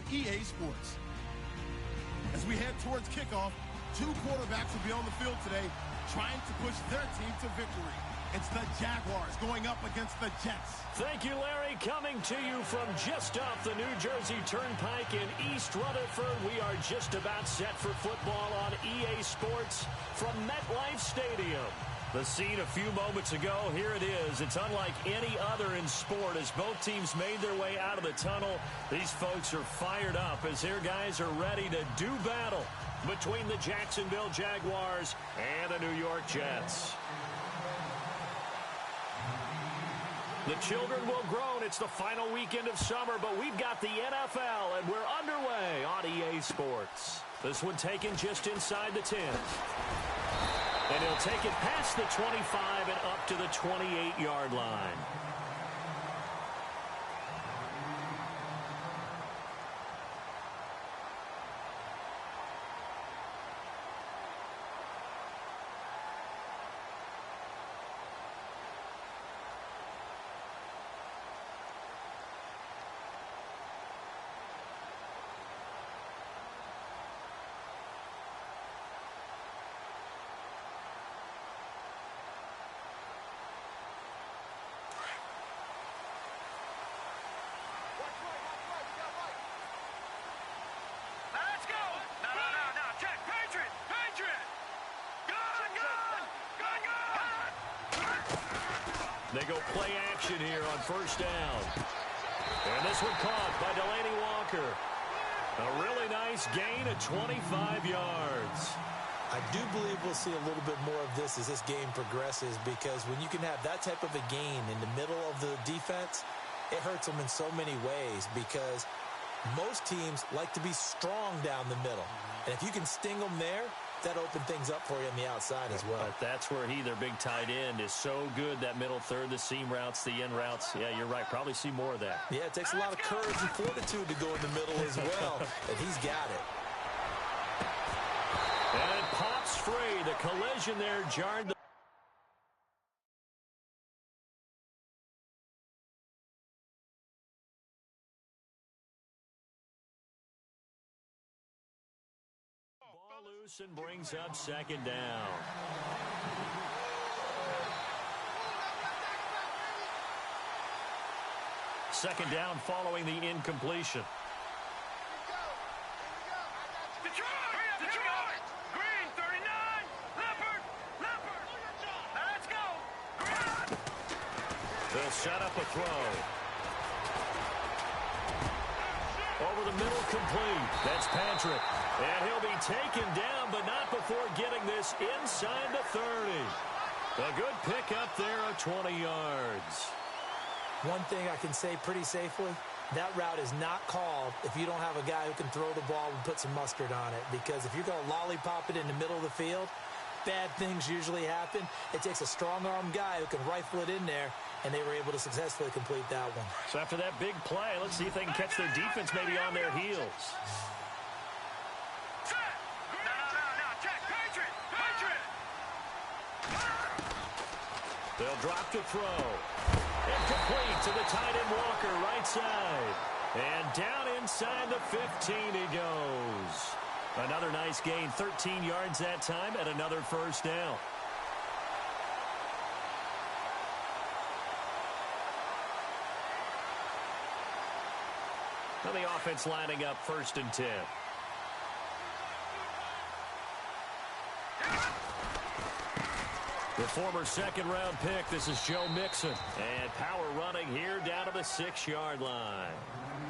on EA Sports. As we head towards kickoff, two quarterbacks will be on the field today trying to push their team to victory. It's the Jaguars going up against the Jets. Thank you, Larry. Coming to you from just off the New Jersey Turnpike in East Rutherford, we are just about set for football on EA Sports from MetLife Stadium. The scene a few moments ago, here it is. It's unlike any other in sport as both teams made their way out of the tunnel. These folks are fired up as their guys are ready to do battle between the Jacksonville Jaguars and the New York Jets. The children will groan. It's the final weekend of summer, but we've got the NFL, and we're underway on EA Sports. This one taken just inside the 10. And he'll take it past the 25 and up to the 28-yard line. They go play action here on first down. And this one caught by Delaney Walker. A really nice gain of 25 yards. I do believe we'll see a little bit more of this as this game progresses, because when you can have that type of a gain in the middle of the defense, it hurts them in so many ways, because most teams like to be strong down the middle. And if you can sting them there, that opened things up for you on the outside as well. But that's where their big tight end, is so good, that middle third, the seam routes, the end routes. Yeah, you're right. Probably see more of that. Yeah, it takes a lot of courage and fortitude to go in the middle as well, and he's got it. And it pops free. The collision there jarred the... and brings up second down. Second down following the incompletion. Detroit! Green, 39! Leopard! Let's go! They'll set up a throw. Over the middle, complete. That's Patrick. And he'll be taken down, but not before getting this inside the 30. A good pickup there of 20 yards. One thing I can say pretty safely, that route is not called if you don't have a guy who can throw the ball and put some mustard on it. Because if you're going to lollipop it in the middle of the field, bad things usually happen. It takes a strong-arm guy who can rifle it in there, and they were able to successfully complete that one. So after that big play, let's see if they can catch their defense maybe on their heels. They'll drop to throw. And complete to the tight end Walker, right side. And down inside the 15 he goes. Another nice gain, 13 yards that time, and another first down. Now the offense lining up 1st and 10. The former second-round pick, this is Joe Mixon. And power running here down to the 6-yard line.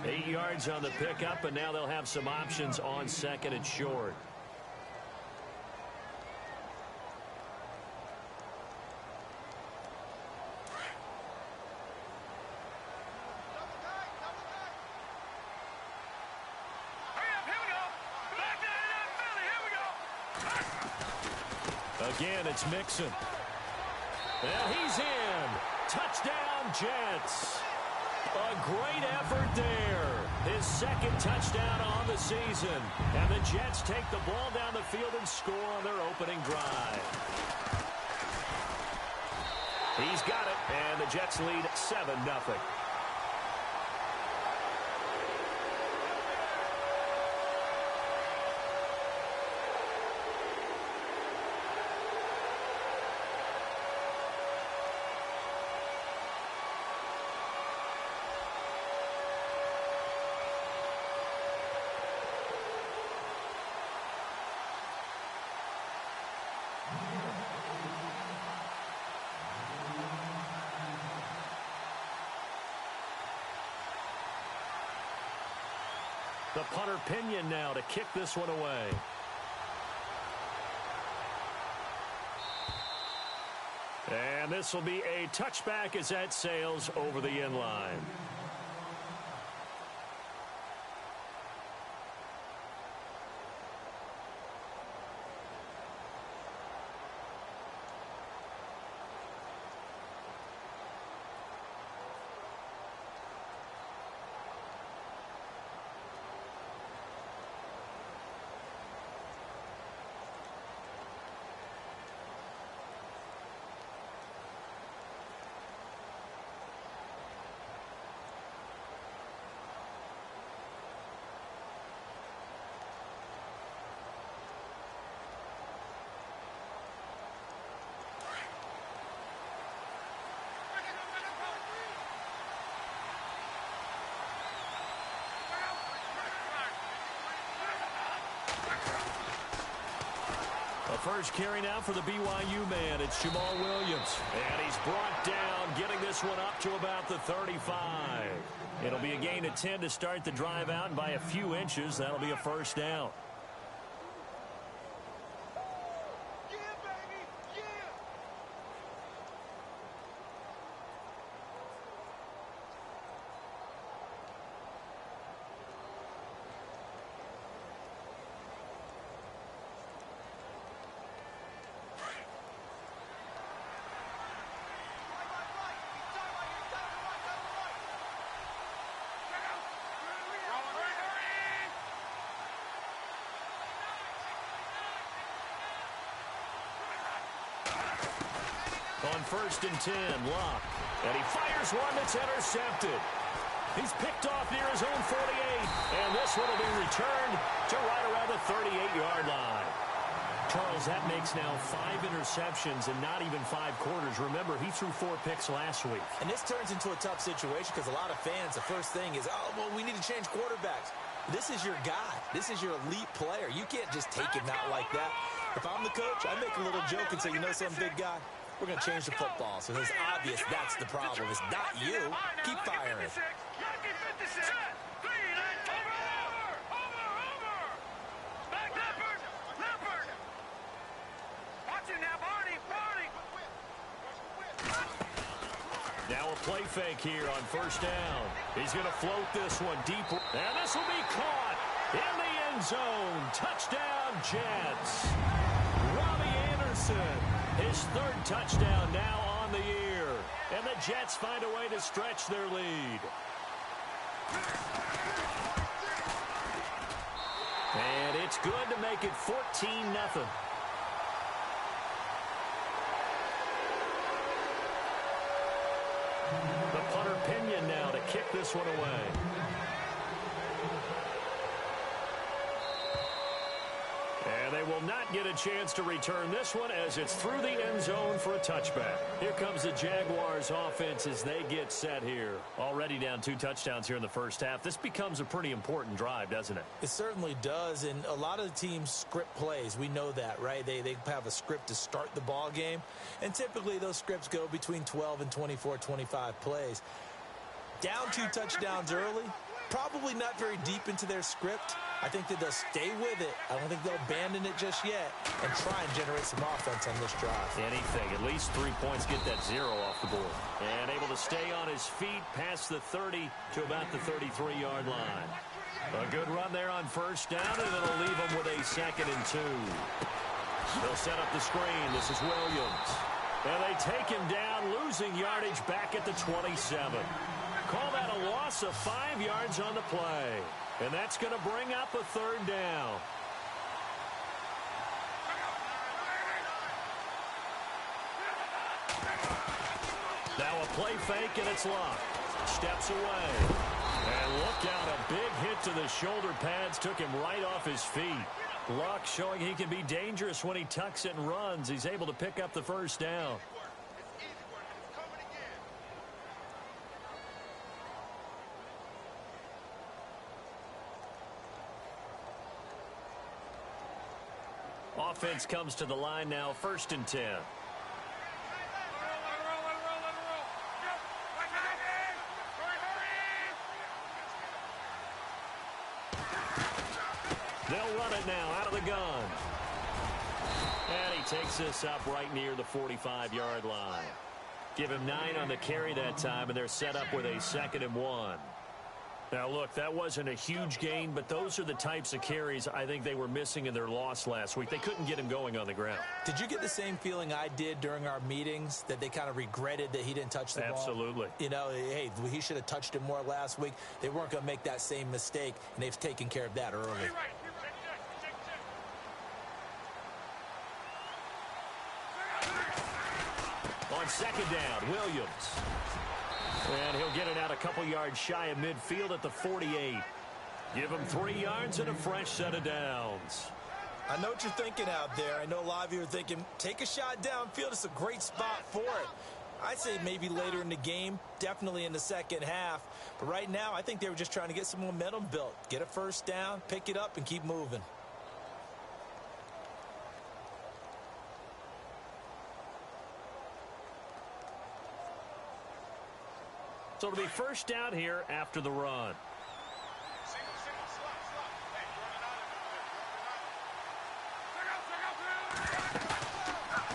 8 yards on the pickup, and now they'll have some options on second and short. Again, it's Mixon. And he's in. Touchdown, Jets. A great effort there. His second touchdown on the season. And the Jets take the ball down the field and score on their opening drive. He's got it, and the Jets lead 7-0. The punter Pinion now to kick this one away. And this will be a touchback as that sails over the end line. First carry now for the BYU man. It's Jamal Williams. And he's brought down, getting this one up to about the 35. It'll be a gain of 10 to start the drive out, and by a few inches, that'll be a first down. On 1st and 10, Locke. And he fires one that's intercepted. He's picked off near his own 48. And this one will be returned to right around the 38-yard line. Charles, that makes now 5 interceptions in not even 5 quarters. Remember, he threw 4 picks last week. And this turns into a tough situation because a lot of fans, the first thing is, oh, well, we need to change quarterbacks. This is your guy. This is your elite player. You can't just take him out like that. If I'm the coach, I make a little joke and say, you know something, big guy? We're going to change the football. So it's obvious that's the problem. It's not you. Keep firing. Now a play fake here on 1st down. He's going to float this one deep. And this will be caught in the end zone. Touchdown, Jets. Robbie Anderson, his 3rd touchdown now on the year. And the Jets find a way to stretch their lead. And it's good to make it 14-0. The punter Pinion now to kick this one away. And they will not get a chance to return this one as it's through the end zone for a touchback. Here comes the Jaguars offense as they get set here. Already down 2 touchdowns here in the first half. This becomes a pretty important drive, doesn't it? It certainly does, and a lot of the teams script plays. We know that, right? They have a script to start the ball game, and typically those scripts go between 12 and 24, 25 plays. Down 2 touchdowns early, probably not very deep into their script. I think that they'll stay with it. I don't think they'll abandon it just yet and try and generate some offense on this drive. Anything. At least 3 points. Get that 0 off the board. And able to stay on his feet past the 30 to about the 33-yard line. A good run there on 1st down, and it'll leave him with a 2nd and 2. They'll set up the screen. This is Williams. And they take him down, losing yardage back at the 27. Call that a loss of 5 yards on the play. And that's going to bring up a 3rd down. Now a play fake, and it's Locke. Steps away. And look out, a big hit to the shoulder pads took him right off his feet. Locke showing he can be dangerous when he tucks it and runs. He's able to pick up the 1st down. Offense comes to the line now, 1st and 10. They'll run it now out of the gun. And he takes this up right near the 45-yard line. Give him 9 on the carry that time, and they're set up with a 2nd and 1. Now, look, that wasn't a huge gain, but those are the types of carries I think they were missing in their loss last week. They couldn't get him going on the ground. Did you get the same feeling I did during our meetings, that they kind of regretted that he didn't touch the ball? Absolutely. You know, hey, he should have touched it more last week. They weren't going to make that same mistake, and they've taken care of that early. On 2nd down, Williams. And he'll get it out a couple yards shy of midfield at the 48. Give him 3 yards and a fresh set of downs. I know what you're thinking out there. I know a lot of you are thinking, take a shot downfield. It's a great spot for it. I'd say maybe later in the game, definitely in the second half. But right now, I think they were just trying to get some momentum built. Get a first down, pick it up, and keep moving. So it'll be first down here after the run.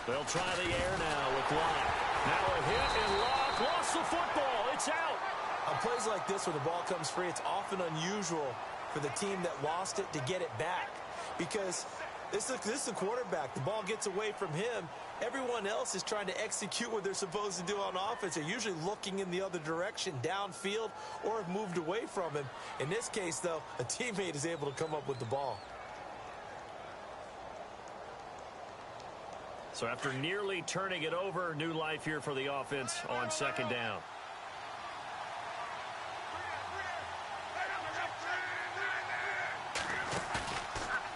They'll try the air now with Locke. Now a hit, and Locke lost the football. It's out. On plays like this where the ball comes free, it's often unusual for the team that lost it to get it back. Because this is the quarterback. The ball gets away from him. Everyone else is trying to execute what they're supposed to do on offense. They're usually looking in the other direction, downfield, or have moved away from him. In this case, though, a teammate is able to come up with the ball. So after nearly turning it over, new life here for the offense on 2nd down.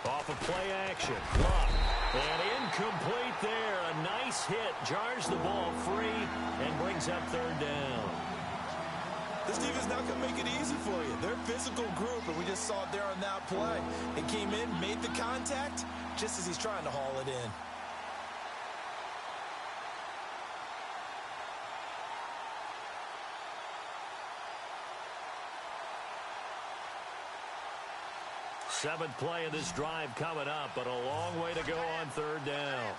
Off of play action. Love. And incomplete there. A nice hit. Jars the ball free and brings up 3rd down. This defense not going to make it easy for you. They're a physical group, and we just saw it there on that play. It came in, made the contact, just as he's trying to haul it in. Seventh play of this drive coming up, but a long way to go on 3rd down.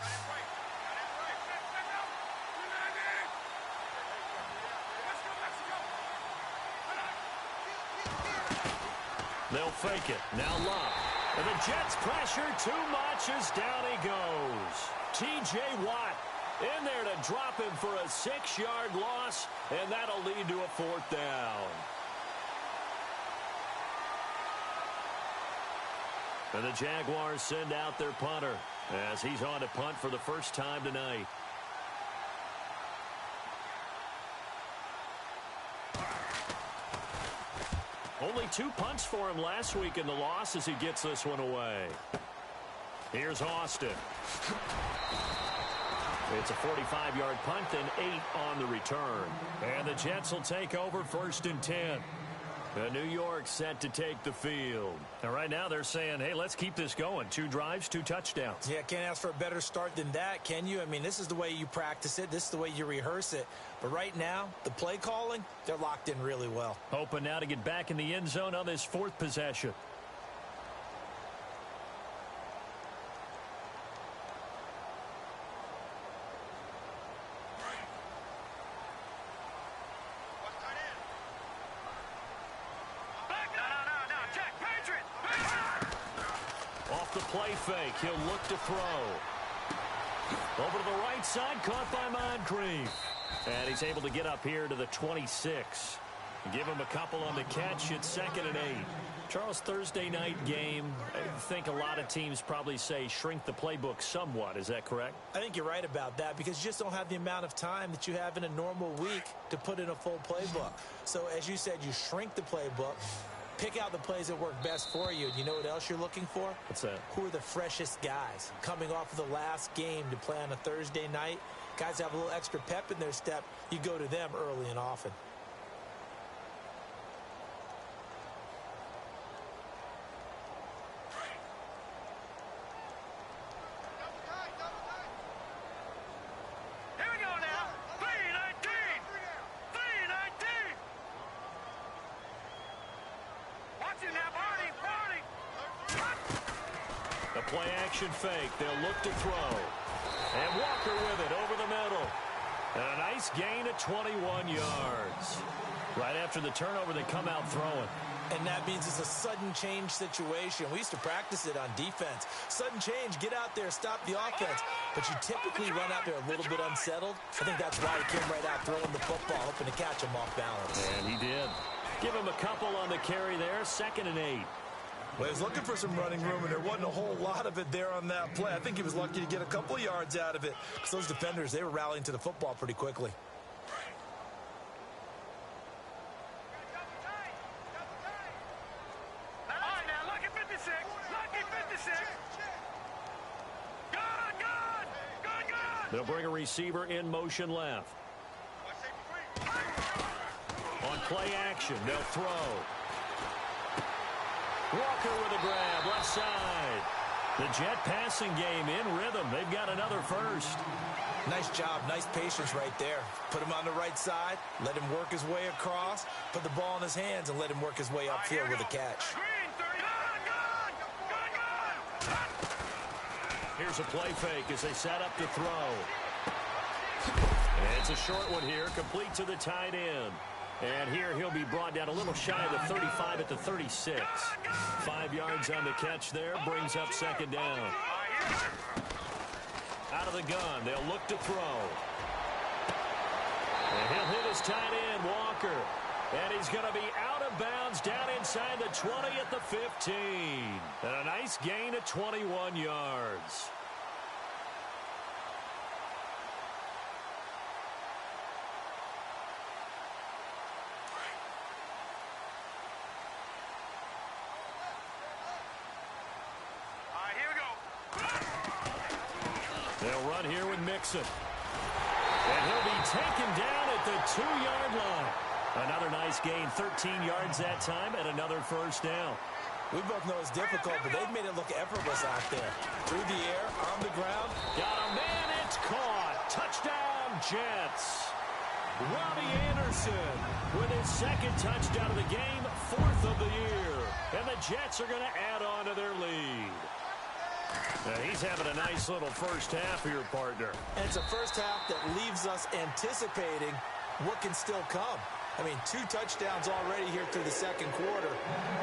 They'll fake it. Now Love. And the Jets pressure too much as down he goes. T.J. Watt in there to drop him for a 6-yard loss, and that'll lead to a 4th down. And the Jaguars send out their punter as he's on to punt for the first time tonight. Only 2 punts for him last week in the loss as he gets this one away. Here's Austin. It's a 45-yard punt and 8 on the return. And the Jets will take over 1st and 10. New York set to take the field. And right now they're saying, hey, let's keep this going. 2 drives, 2 touchdowns. Yeah, can't ask for a better start than that, can you? I mean, this is the way you practice it. This is the way you rehearse it. But right now, the play calling, they're locked in really well. Hoping now to get back in the end zone on this 4th possession. The play fake. He'll look to throw. Over to the right side. Caught by Moncrief. And he's able to get up here to the 26. Give him a couple on the catch. It's 2nd and 8. Charles, Thursday night game, I think a lot of teams probably say shrink the playbook somewhat. Is that correct? I think you're right about that because you just don't have the amount of time that you have in a normal week to put in a full playbook. So, as you said, you shrink the playbook. Pick out the plays that work best for you. And you know what else you're looking for? What's that? Who are the freshest guys coming off of the last game to play on a Thursday night? Guys have a little extra pep in their step. You go to them early and often. Play action fake. They'll look to throw. And Walker with it over the middle. And a nice gain of 21 yards. Right after the turnover, they come out throwing. And that means it's a sudden change situation. We used to practice it on defense. Sudden change, get out there, stop the offense. But you typically run out there a little bit unsettled. I think that's why he came right out throwing the football, hoping to catch him off balance. And he did. Give him a couple on the carry there, 2nd and 8. Well, he was looking for some running room, and there wasn't a whole lot of it there on that play. I think he was lucky to get a couple of yards out of it. Because those defenders, they were rallying to the football pretty quickly. They'll bring a receiver in motion left. On play action, they'll throw. Walker with a grab, left side. The Jet passing game in rhythm. They've got another first. Nice job, nice patience right there. Put him on the right side, let him work his way across, put the ball in his hands, and let him work his way upfield with a catch. Here's a play fake as they set up to throw. And it's a short one here, complete to the tight end. And here he'll be brought down a little shy of the 35 at the 36. 5 yards on the catch there, brings up 2nd down. Out of the gun, they'll look to throw. And he'll hit his tight end, Walker. And he's going to be out of bounds down inside the 20 at the 15. And a nice gain of 21 yards. They'll run here with Mixon. And he'll be taken down at the 2-yard line. Another nice gain, 13 yards that time, and another first down. We both know it's difficult, but they've made it look effortless out there. Through the air, on the ground. Got a man, it's caught. Touchdown, Jets. Robbie Anderson with his 2nd touchdown of the game, 4th of the year. And the Jets are going to add on to their lead. Now he's having a nice little first half here, partner. And it's a first half that leaves us anticipating what can still come. I mean, 2 touchdowns already here through the 2nd quarter.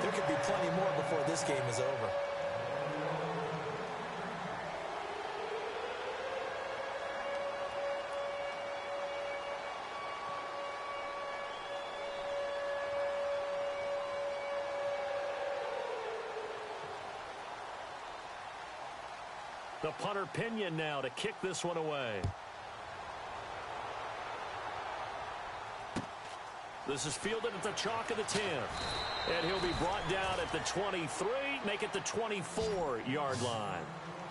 There could be plenty more before this game is over. The punter Pinion now to kick this one away. This is fielded at the chalk of the 10. And he'll be brought down at the 23, make it the 24-yard line.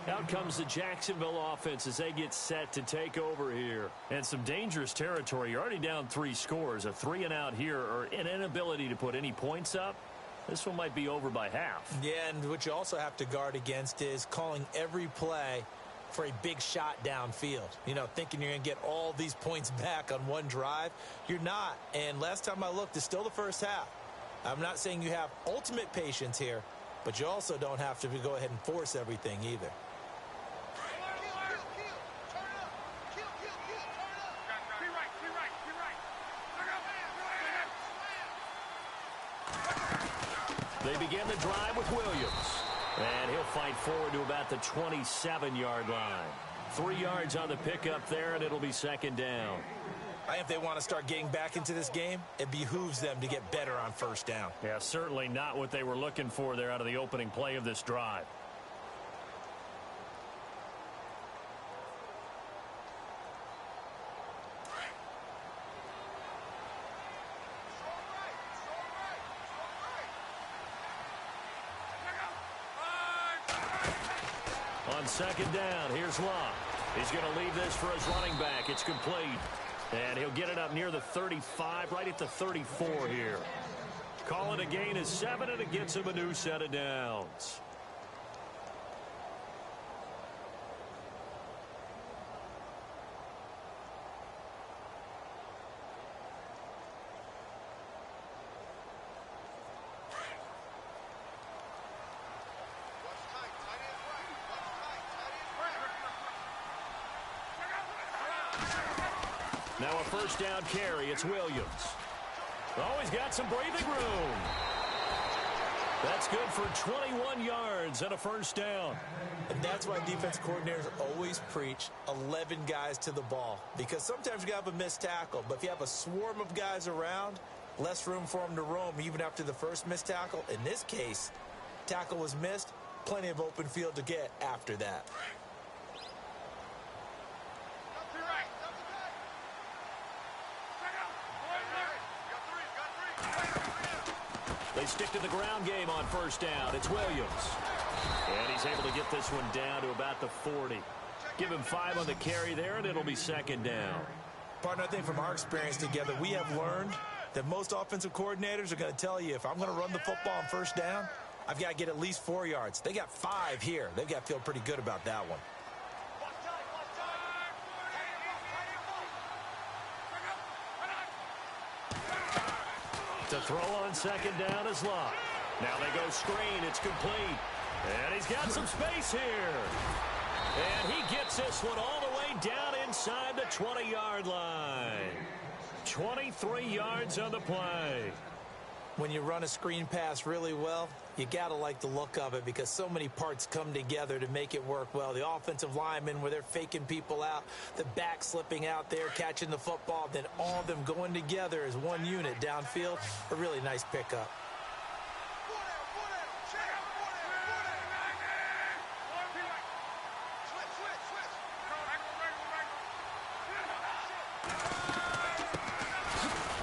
Out comes the Jacksonville offense as they get set to take over here. And some dangerous territory. You're already down 3 scores. A 3-and-out here, or an inability to put any points up. This one might be over by half. Yeah, and what you also have to guard against is calling every play for a big shot downfield. You know, thinking you're going to get all these points back on one drive. You're not. And last time I looked, it's still the first half. I'm not saying you have ultimate patience here, but you also don't have to go ahead and force everything either. They begin the drive with Williams. And he'll fight forward to about the 27-yard line. 3 yards on the pickup there, and it'll be 2nd down. I think if they want to start getting back into this game, it behooves them to get better on first down. Yeah, certainly not what they were looking for there out of the opening play of this drive. On 2nd down, here's Locke. He's going to leave this for his running back. It's complete. And he'll get it up near the 35, right at the 34 here. Call it a gain of 7, and it gets him a new set of downs. Now a first down carry. It's Williams. Oh, he's got some breathing room. That's good for 21 yards and a first down. And that's why defense coordinators always preach 11 guys to the ball. Because sometimes you have a missed tackle. But if you have a swarm of guys around, less room for them to roam even after the first missed tackle. In this case, tackle was missed. Plenty of open field to get after that. They stick to the ground game on first down. It's Williams. And he's able to get this one down to about the 40. Give him 5 on the carry there, and it'll be second down. Partner, I think from our experience together, we have learned that most offensive coordinators are going to tell you, if I'm going to run the football on first down, I've got to get at least 4 yards. They got 5 here. They've got to feel pretty good about that one. To throw on second down is Locke. Now they go screen. It's complete. And he's got some space here. And he gets this one all the way down inside the 20-yard line. 23 yards on the play. When you run a screen pass really well, you got to like the look of it because so many parts come together to make it work well. The offensive linemen, where they're faking people out, the back slipping out there, catching the football, then all of them going together as one unit downfield. A really nice pickup.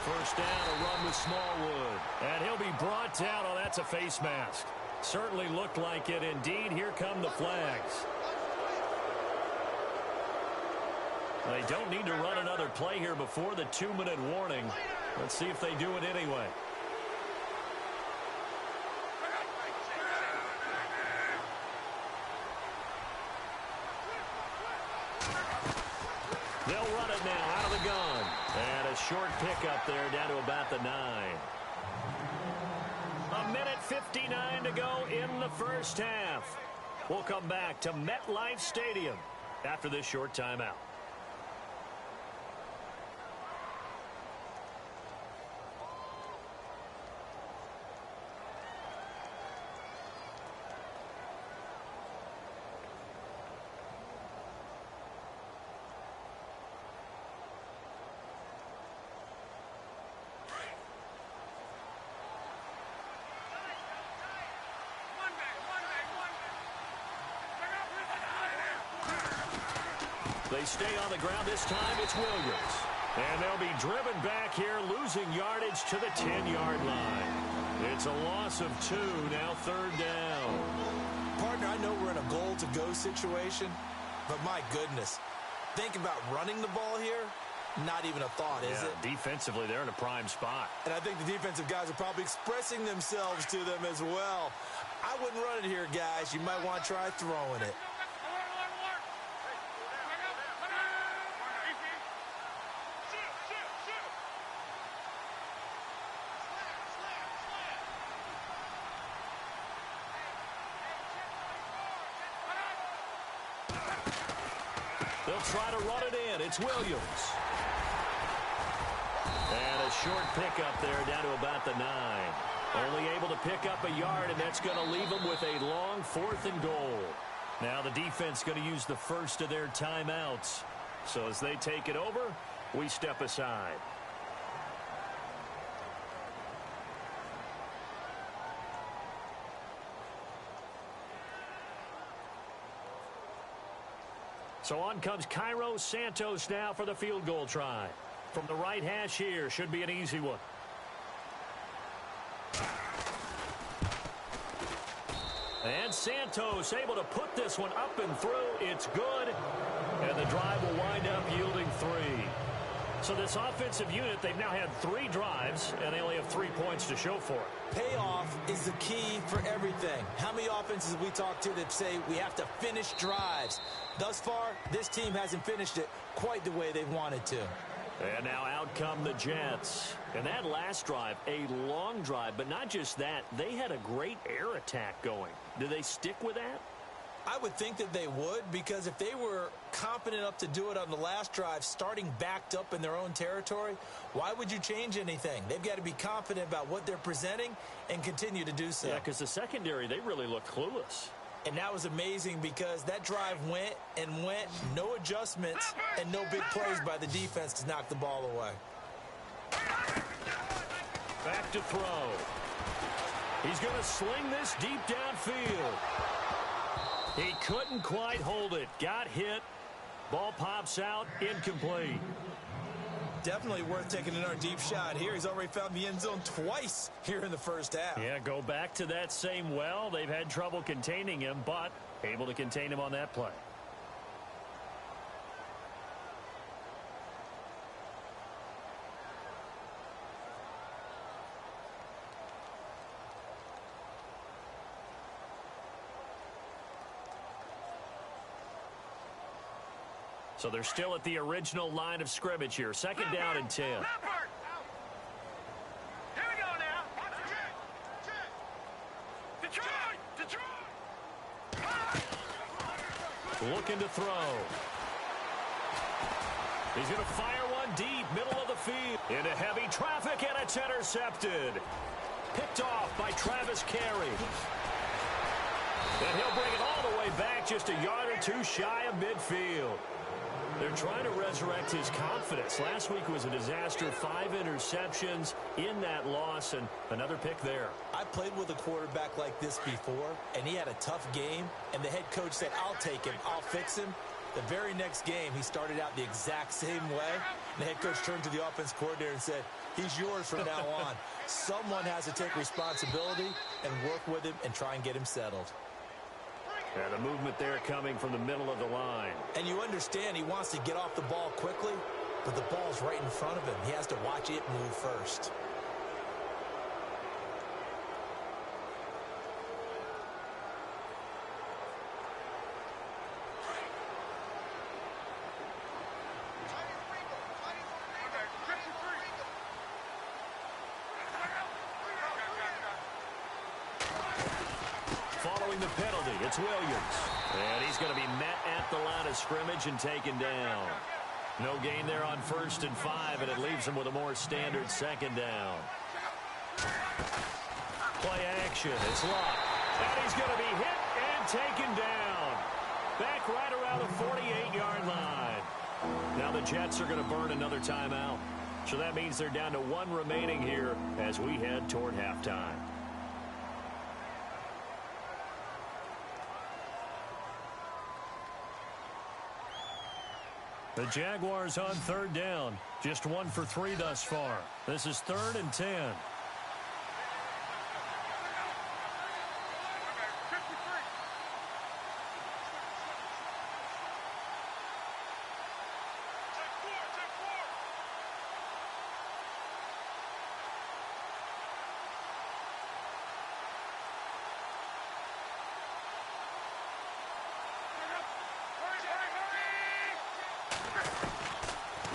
First down, a run with Smallwood. And he'll be brought down. Oh, that's a face mask. Certainly looked like it. Indeed, here come the flags. They don't need to run another play here before the 2-minute warning. Let's see if they do it anyway. They'll run it now out of the gun. And a short pickup there down to about the 9. A minute 59 to go in the first half. We'll come back to MetLife Stadium after this short timeout. They stay on the ground. This time it's Williams. And they'll be driven back here, losing yardage to the 10-yard line. It's a loss of 2, now third down. Partner, I know we're in a goal-to-go situation, but my goodness, think about running the ball here. Not even a thought, is it? Defensively, they're in a prime spot. And I think the defensive guys are probably expressing themselves to them as well. I wouldn't run it here, guys. You might want to try throwing it. They'll try to run it in. It's Williams. And a short pickup there down to about the 9. Only able to pick up a yard, and that's going to leave them with a long 4th and goal. Now the defense going to use the first of their timeouts. So as they take it over, we step aside. So on comes Cairo Santos now for the field goal try. From the right hash here, should be an easy one. And Santos able to put this one up and through. It's good. And the drive will wind up yielding 3. So this offensive unit, they've now had 3 drives, and they only have 3 points to show for it. Payoff is the key for everything. How many offenses have we talked to that say we have to finish drives? Thus far, this team hasn't finished it quite the way they wanted to. And now out come the Jets. And that last drive, a long drive, but not just that. They had a great air attack going. Do they stick with that? I would think that they would, because if they were competent enough to do it on the last drive, starting backed up in their own territory, why would you change anything? They've got to be confident about what they're presenting and continue to do so. Yeah, because the secondary, they really looked clueless. And that was amazing because that drive went and went, no adjustments, and no big plays by the defense to knock the ball away. Back to throw. He's going to sling this deep downfield. He couldn't quite hold it. Got hit. Ball pops out. Incomplete. Definitely worth taking another deep shot here. He's already found the end zone twice here in the first half. Yeah, go back to that same well. They've had trouble containing him, but able to contain him on that play. So they're still at the original line of scrimmage here. Second down and 10. Here we go now. Detroit! Looking to throw. He's going to fire one deep, middle of the field. Into heavy traffic, and it's intercepted. Picked off by Travis Carey. And he'll bring it all the way back, just a yard or two shy of midfield. They're trying to resurrect his confidence. Last week was a disaster. 5 interceptions in that loss, and another pick there. I played with a quarterback like this before, and he had a tough game, and the head coach said, I'll take him, I'll fix him. The very next game, he started out the exact same way, and the head coach turned to the offense coordinator and said, he's yours from now on. Someone has to take responsibility and work with him and try and get him settled. Yeah, the movement there coming from the middle of the line. And you understand he wants to get off the ball quickly, but the ball's right in front of him. He has to watch it move first. Following the penalty, it's Williams. And he's going to be met at the line of scrimmage and taken down. No gain there on 1st and 5, and it leaves him with a more standard second down. Play action, it's Luck. And he's going to be hit and taken down. Back right around the 48-yard line. Now the Jets are going to burn another timeout. So that means they're down to 1 remaining here as we head toward halftime. The Jaguars on 3rd down. Just 1 for 3 thus far. This is 3rd and 10.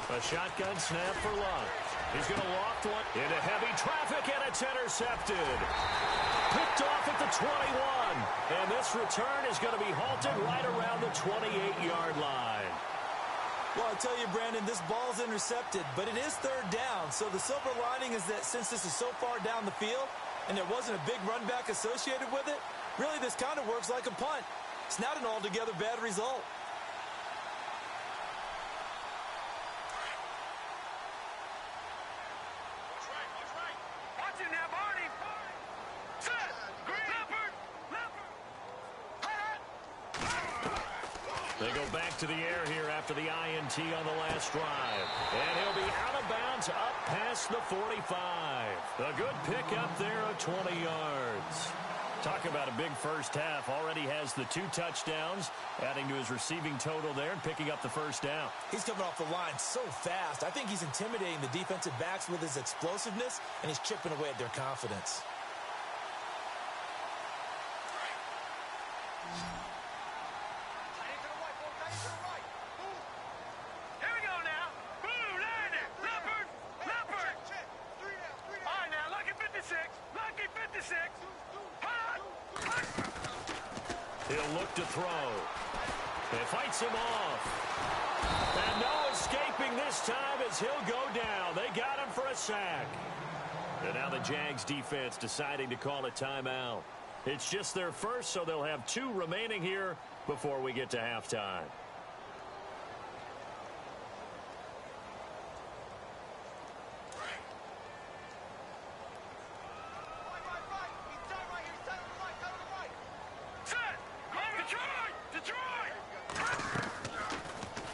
A shotgun snap for Luck. He's going to loft one into heavy traffic, and it's intercepted. Picked off at the 21. And this return is going to be halted right around the 28-yard line. Well, I tell you, Brandon, this ball's intercepted, but it is 3rd down. So the silver lining is that since this is so far down the field and there wasn't a big run back associated with it, really this kind of works like a punt. It's not an altogether bad result. They go back to the air here after the INT on the last drive. And he'll be out of bounds up past the 45. A good pickup there of 20 yards. Talk about a big first half. Already has the 2 touchdowns, adding to his receiving total there and picking up the first down. He's coming off the line so fast. I think he's intimidating the defensive backs with his explosiveness, and he's chipping away at their confidence. He'll look to throw. It fights him off. And no escaping this time as he'll go down. They got him for a sack. And now the Jags defense deciding to call a timeout. It's just their first, so they'll have 2 remaining here before we get to halftime.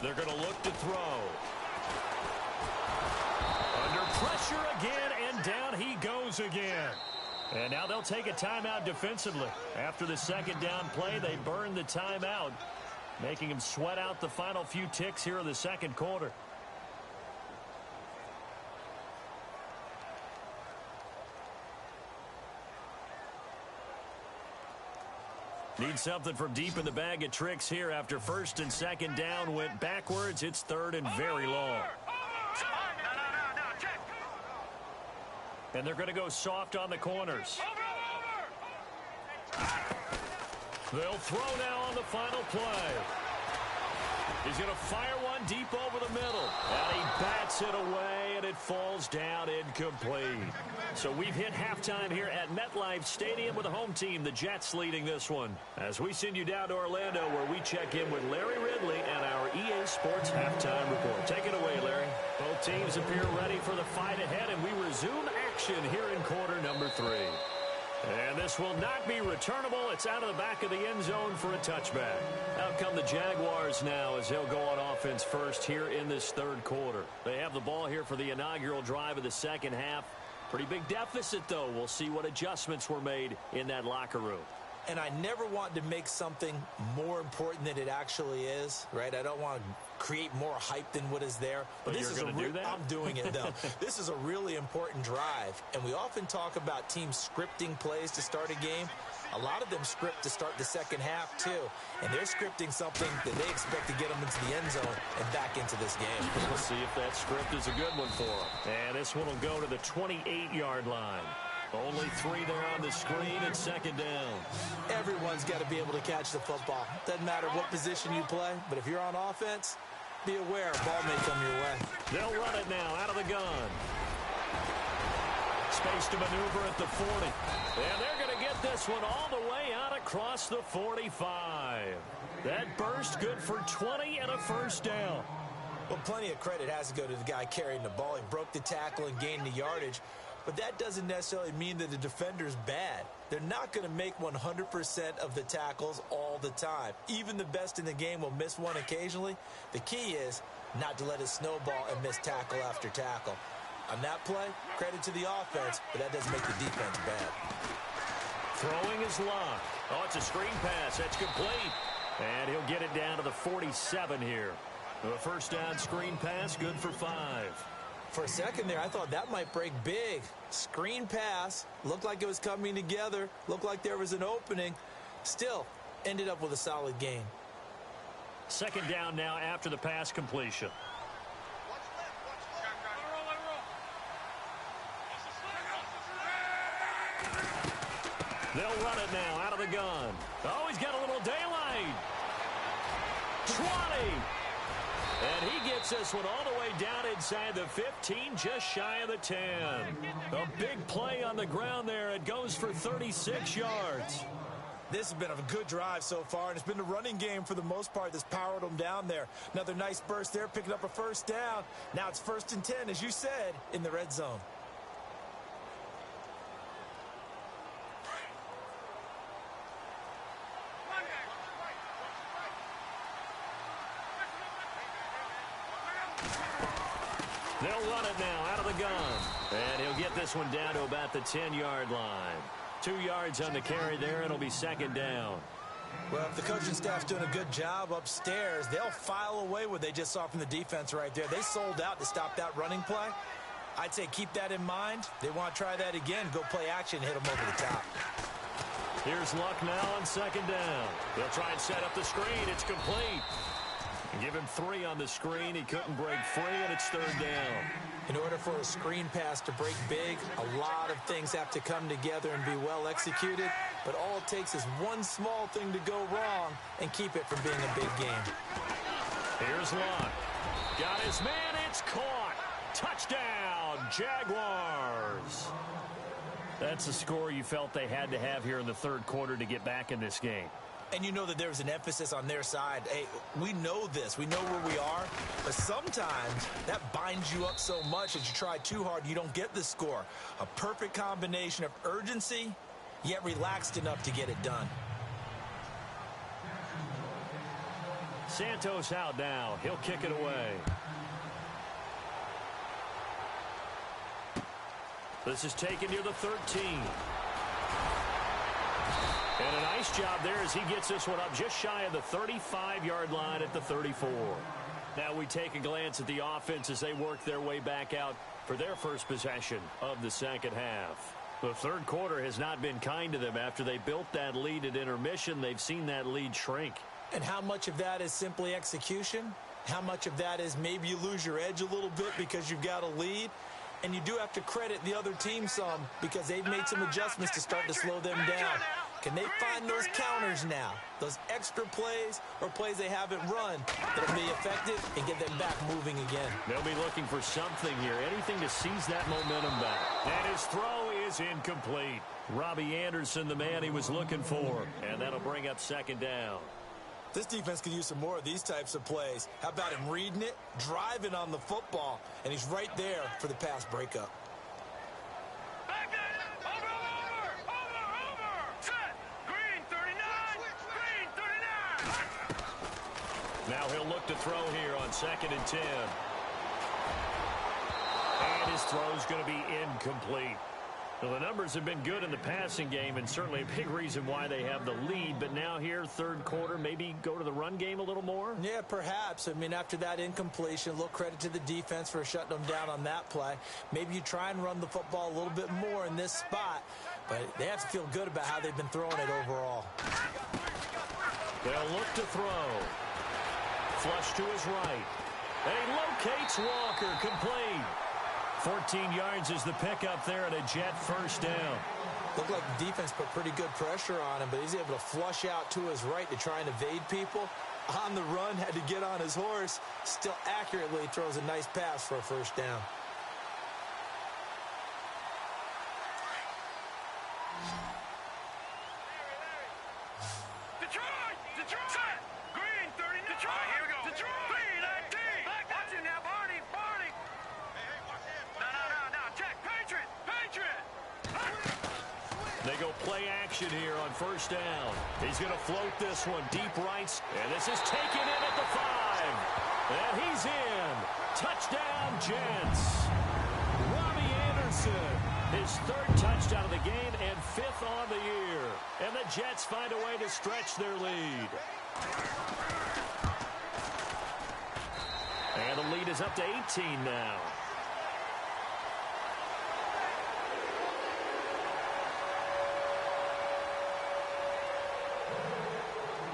They're going to look to throw. Under pressure again, and down he goes again. And now they'll take a timeout defensively. After the second down play, they burn the timeout, making them sweat out the final few ticks here in the second quarter. Need something from deep in the bag of tricks here after first and second down went backwards. It's third and very long. And they're going to go soft on the corners. They'll throw now on the final play. He's going to fire one deep over the middle. And he bats it away, and it falls down incomplete. So we've hit halftime here at MetLife Stadium with the home team, the Jets, leading this one. As we send you down to Orlando, where we check in with Larry Ridley and our EA Sports halftime report. Take it away, Larry. Both teams appear ready for the fight ahead, and we resume action here in quarter number 3. And this will not be returnable. It's out of the back of the end zone for a touchback. Out come the Jaguars now as they'll go on offense first here in this third quarter. They have the ball here for the inaugural drive of the second half. Pretty big deficit, though. We'll see what adjustments were made in that locker room. And I never want to make something more important than it actually is, right? I don't want to create more hype than what is there. But this you're is going to do that? I'm doing it, though. This is a really important drive. And we often talk about teams scripting plays to start a game. A lot of them script to start the second half, too. And they're scripting something that they expect to get them into the end zone and back into this game. We'll see if that script is a good one for them. And this one will go to the 28-yard line. Only 3 there on the screen at second down. Everyone's got to be able to catch the football. Doesn't matter what position you play, but if you're on offense, be aware a ball may come your way. They'll run it now out of the gun. Space to maneuver at the 40. And they're going to get this one all the way out across the 45. That burst good for 20 and a first down. Well, plenty of credit has to go to the guy carrying the ball. He broke the tackle and gained the yardage. But that doesn't necessarily mean that the defender's bad. They're not going to make 100% of the tackles all the time. Even the best in the game will miss one occasionally. The key is not to let it snowball and miss tackle after tackle. On that play, credit to the offense, but that doesn't make the defense bad. Throwing is locked. Oh, it's a screen pass. That's complete. And he'll get it down to the 47 here. A first down screen pass, good for 5. For a second there, I thought that might break big. Screen pass, looked like it was coming together, looked like there was an opening. Still, ended up with a solid gain. Second down now after the pass completion. They'll run it now out of the gun. Oh, he's got a little daylight. 20. And he gets this one all the way down inside the 15, just shy of the 10. A big play on the ground there. It goes for 36 yards. This has been a good drive so far, and it's been the running game for the most part that's powered them down there. Another nice burst there, picking up a first down. Now it's 1st and 10, as you said, in the red zone. They'll run it now out of the gun. And he'll get this one down to about the 10-yard line. 2 yards on the carry there, and it'll be second down. Well, if the coaching staff's doing a good job upstairs, they'll file away what they just saw from the defense right there. They sold out to stop that running play. I'd say keep that in mind. They want to try that again, go play action, hit them over the top. Here's Luck now on second down. They'll try and set up the screen. It's complete. Give him 3 on the screen. He couldn't break free, and it's 3rd down. In order for a screen pass to break big, a lot of things have to come together and be well executed, but all it takes is one small thing to go wrong and keep it from being a big game. Here's Luck. Got his man. It's caught. Touchdown, Jaguars. That's a score you felt they had to have here in the 3rd quarter to get back in this game. And you know that there was an emphasis on their side. Hey, we know this. We know where we are. But sometimes that binds you up so much that you try too hard, you don't get the score. A perfect combination of urgency, yet relaxed enough to get it done. Santos out now. He'll kick it away. This is taken near the 13. And a nice job there as he gets this one up just shy of the 35-yard line at the 34. Now we take a glance at the offense as they work their way back out for their first possession of the second half. The 3rd quarter has not been kind to them. After they built that lead at intermission, they've seen that lead shrink. And how much of that is simply execution? How much of that is maybe you lose your edge a little bit because you've got a lead? And you do have to credit the other team some because they've made some adjustments to start to slow them down. Can they find those counters now, those extra plays or plays they haven't run that'll be effective and get them back moving again? They'll be looking for something here, anything to seize that momentum back. And his throw is incomplete. Robbie Anderson, the man he was looking for, and that'll bring up 2nd down. This defense could use some more of these types of plays. How about him reading it, driving on the football, and he's right there for the pass breakup. Back there. Over. Set. Green 39. Green 39. Now he'll look to throw here on 2nd and 10. And his throw's going to be incomplete. Well, the numbers have been good in the passing game and certainly a big reason why they have the lead. But now here, 3rd quarter, maybe go to the run game a little more? Yeah, perhaps. I mean, after that incompletion, a little credit to the defense for shutting them down on that play. Maybe you try and run the football a little bit more in this spot. But they have to feel good about how they've been throwing it overall. They'll look to throw. Flush to his right. And he locates Walker, complete. 14 yards is the pickup there and a Jet 1st down. Looked like the defense put pretty good pressure on him, but he's able to flush out to his right to try and evade people. On the run, had to get on his horse. Still accurately throws a nice pass for a 1st down. Detroit. Green 39. Detroit. Here we go. Detroit. Green 19. Watch it now, Barney. No. Check. Patriot. They go play action here on 1st down. He's going to float this one deep right. And this is taken in at the 5. And he's in. Touchdown, Jets. Robbie Anderson, his 3rd touchdown of the game and 5th on the year. And the Jets find a way to stretch their lead. And the lead is up to 18 now.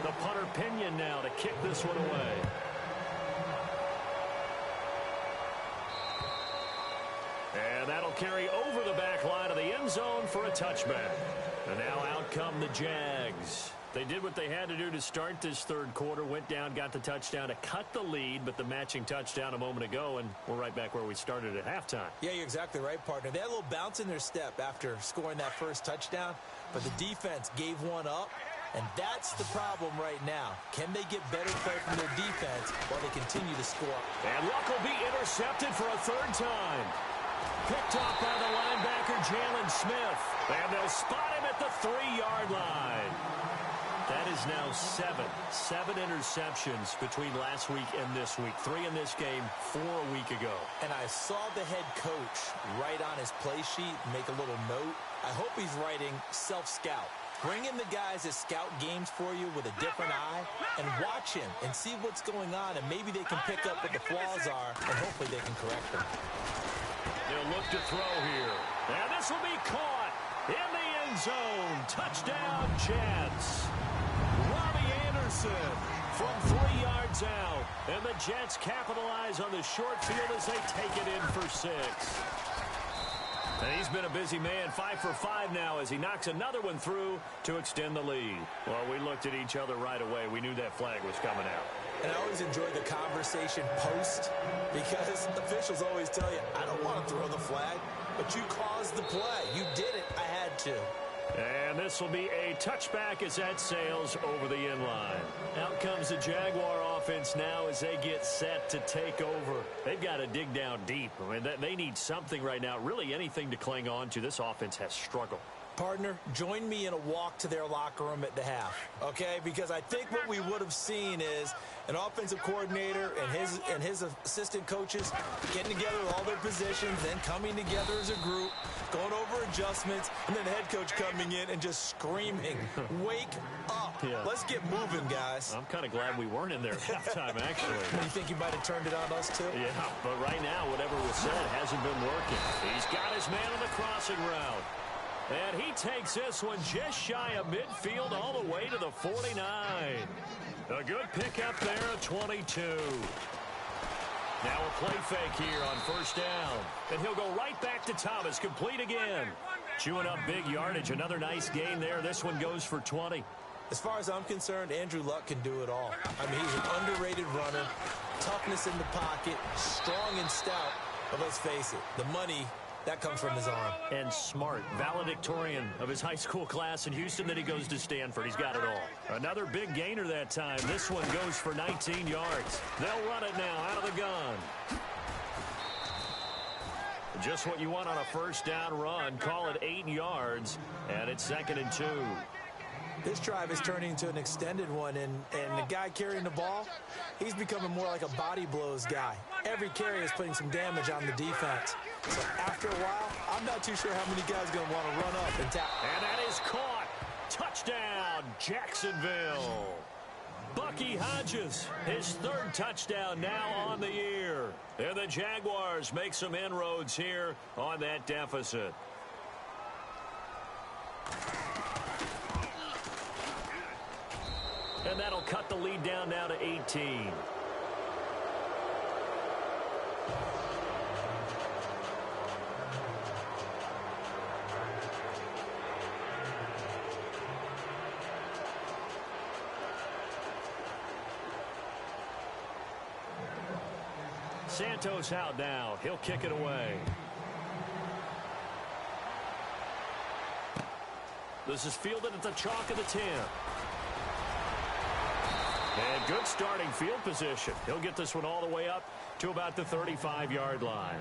The punter Pinion now to kick this one away. And that'll carry over the back line of the end zone for a touchback. And now out come the Jags. They did what they had to do to start this 3rd quarter. Went down, got the touchdown to cut the lead, but the matching touchdown a moment ago, and we're right back where we started at halftime. Yeah, you're exactly right, partner. They had a little bounce in their step after scoring that 1st touchdown, but the defense gave one up. And that's the problem right now. Can they get better play from their defense while they continue to score? And Luck will be intercepted for a 3rd time. Picked off by the linebacker, Jalen Smith. And they'll spot him at the 3-yard line. That is now 7 interceptions between last week and this week. 3 in this game, 4 a week ago. And I saw the head coach write on his play sheet, make a little note. I hope he's writing self-scout. Bring in the guys that scout games for you with a different eye and watch him and see what's going on, and maybe they can pick up what the flaws are, and hopefully they can correct them. They'll look to throw here. And this will be caught in the end zone. Touchdown, Jets. Robbie Anderson from 3 yards out. And the Jets capitalize on the short field as they take it in for 6. And he's been a busy man, 5 for 5 now as he knocks another one through to extend the lead. Well, we looked at each other right away. We knew that flag was coming out. And I always enjoy the conversation post because officials always tell you, I don't want to throw the flag, but you caused the play. You did it. I had to. And this will be a touchback as that sails over the inline. Out comes the Jaguar offense now as they get set to take over. They've got to dig down deep. I mean, they need something right now, really anything to cling on to. This offense has struggled. Partner, join me in a walk to their locker room at the half, okay? Because I think what we would have seen is an offensive coordinator and his assistant coaches getting together with all their positions, then coming together as a group, going over adjustments, and then the head coach coming in and just screaming, wake up. Yeah. Let's get moving, guys. I'm kind of glad we weren't in there at halftime, actually. You think you might have turned it on us, too? Yeah, but right now, whatever was said hasn't been working. He's got his man on the crossing route. And he takes this one just shy of midfield all the way to the 49. A good pickup there at 22. Now a play fake here on first down. And he'll go right back to Thomas, complete again. Chewing up big yardage, another nice gain there. This one goes for 20. As far as I'm concerned, Andrew Luck can do it all. I mean, he's an underrated runner, toughness in the pocket, strong and stout. But let's face it, the money, that comes from his arm. And smart, valedictorian of his high school class in Houston. Then he goes to Stanford. He's got it all. Another big gainer that time. This one goes for 19 yards. They'll run it now out of the gun. Just what you want on a first down run. Call it 8 yards, and it's 2nd and 2. This drive is turning into an extended one, and the guy carrying the ball, he's becoming more like a body blows guy. Every carry is putting some damage on the defense. So after a while, I'm not too sure how many guys are going to want to run up and tap. And that is caught. Touchdown, Jacksonville. Bucky Hodges, his 3rd touchdown now on the year. And the Jaguars make some inroads here on that deficit. And that'll cut the lead down now to 18. Santos out now. He'll kick it away. This is fielded at the chalk of the 10. And good starting field position. He'll get this one all the way up to about the 35-yard line.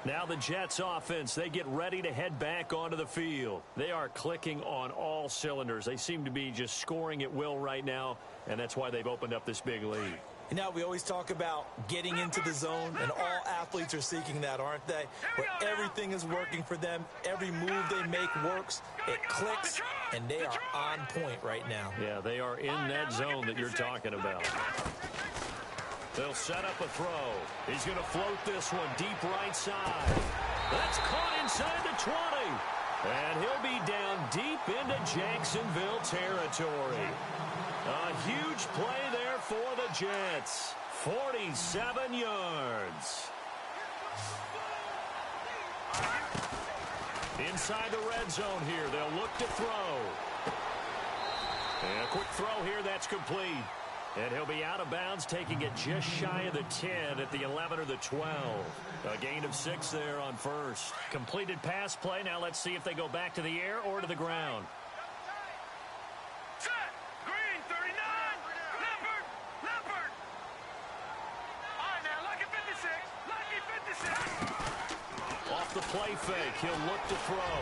Now the Jets offense, they get ready to head back onto the field. They are clicking on all cylinders. They seem to be just scoring at will right now, and that's why they've opened up this big lead. You know, we always talk about getting into the zone, and all athletes are seeking that, aren't they? Where everything is working for them. Every move they make works. It clicks, and they are on point right now. Yeah, they are in that zone that you're talking about. They'll set up a throw. He's going to float this one deep right side. That's caught inside the 20. And he'll be down deep into Jacksonville territory. A huge play there for the Jets. 47 yards. Inside the red zone here. They'll look to throw. And a quick throw here. That's complete. And he'll be out of bounds, taking it just shy of the 10 at the 11 or the 12. A gain of 6 there on first. Completed pass play. Now let's see if they go back to the air or to the ground. Set. Green, 39. Leopard. All right, now, lucky 56. Lucky 56. Off the play fake. He'll look to throw.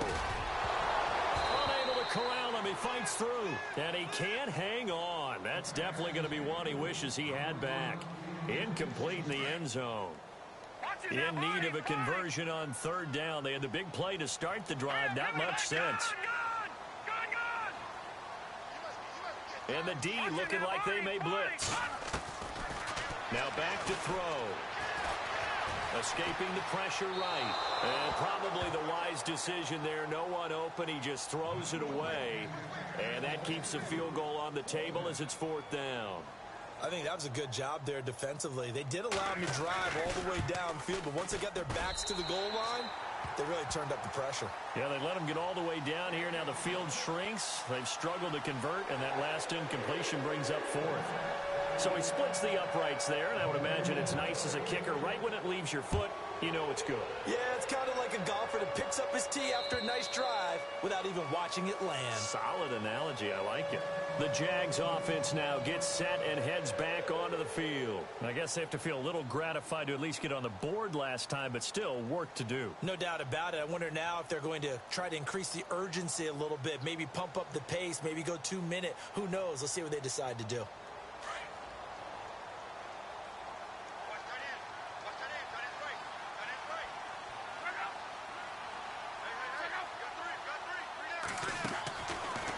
Unable to corral him. He fights through. And he can't hang on. That's definitely going to be one he wishes he had back. Incomplete in the end zone. In need of a conversion on 3rd down. They had the big play to start the drive. Not much sense. And the D looking like they may blitz. Now back to throw. Escaping the pressure right. And probably the wise decision there. No one open. He just throws it away. And that keeps the field goal on the table as it's 4th down. I think that was a good job there defensively. They did allow them to drive all the way downfield, but once they got their backs to the goal line, they really turned up the pressure. Yeah, they let them get all the way down here. Now the field shrinks. They've struggled to convert, and that last incompletion brings up fourth. So he splits the uprights there, and I would imagine it's nice as a kicker. Right when it leaves your foot, you know it's good. Yeah, it's kind of like a golfer that picks up his tee after a nice drive without even watching it land. Solid analogy. I like it. The Jags offense now gets set and heads back onto the field. I guess they have to feel a little gratified to at least get on the board last time, but still work to do. No doubt about it. I wonder now if they're going to try to increase the urgency a little bit, maybe pump up the pace, maybe go 2 minute. Who knows? Let's see what they decide to do.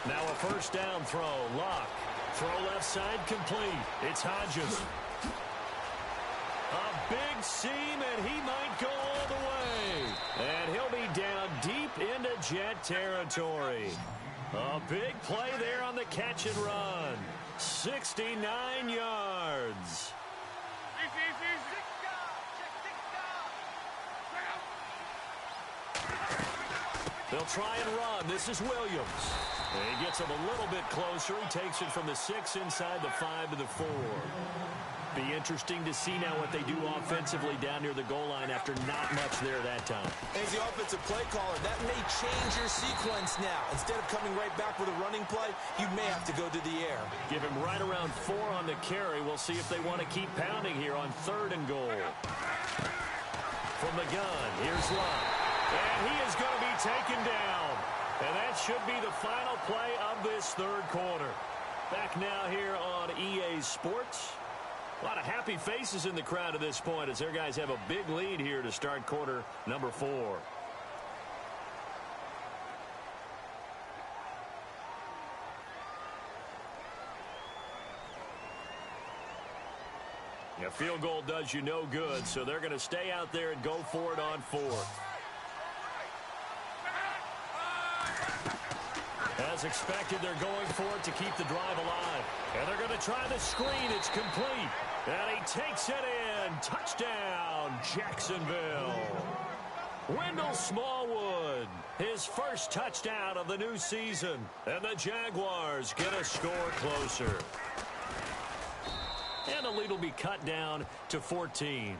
Now a first down throw. Lock. Throw left side complete. It's Hodges. A big seam, and he might go all the way. And he'll be down deep into Jet territory. A big play there on the catch and run. 69 yards. They'll try and run. This is Williams. And he gets him a little bit closer. He takes it from the 6 inside the 5 to the 4. Be interesting to see now what they do offensively down near the goal line after not much there that time. As the offensive play caller, that may change your sequence now. Instead of coming right back with a running play, you may have to go to the air. Give him right around 4 on the carry. We'll see if they want to keep pounding here on 3rd and goal. From the gun, here's Love. And he is going to be taken down. And that should be the final play of this 3rd quarter. Back now here on EA Sports. A lot of happy faces in the crowd at this point as their guys have a big lead here to start quarter number 4. A field goal does you no good, so they're going to stay out there and go for it on 4th. As expected, they're going for it to keep the drive alive. And they're going to try the screen. It's complete. And he takes it in. Touchdown, Jacksonville. Wendell Smallwood, his first touchdown of the new season. And the Jaguars get a score closer. And the lead will be cut down to 14.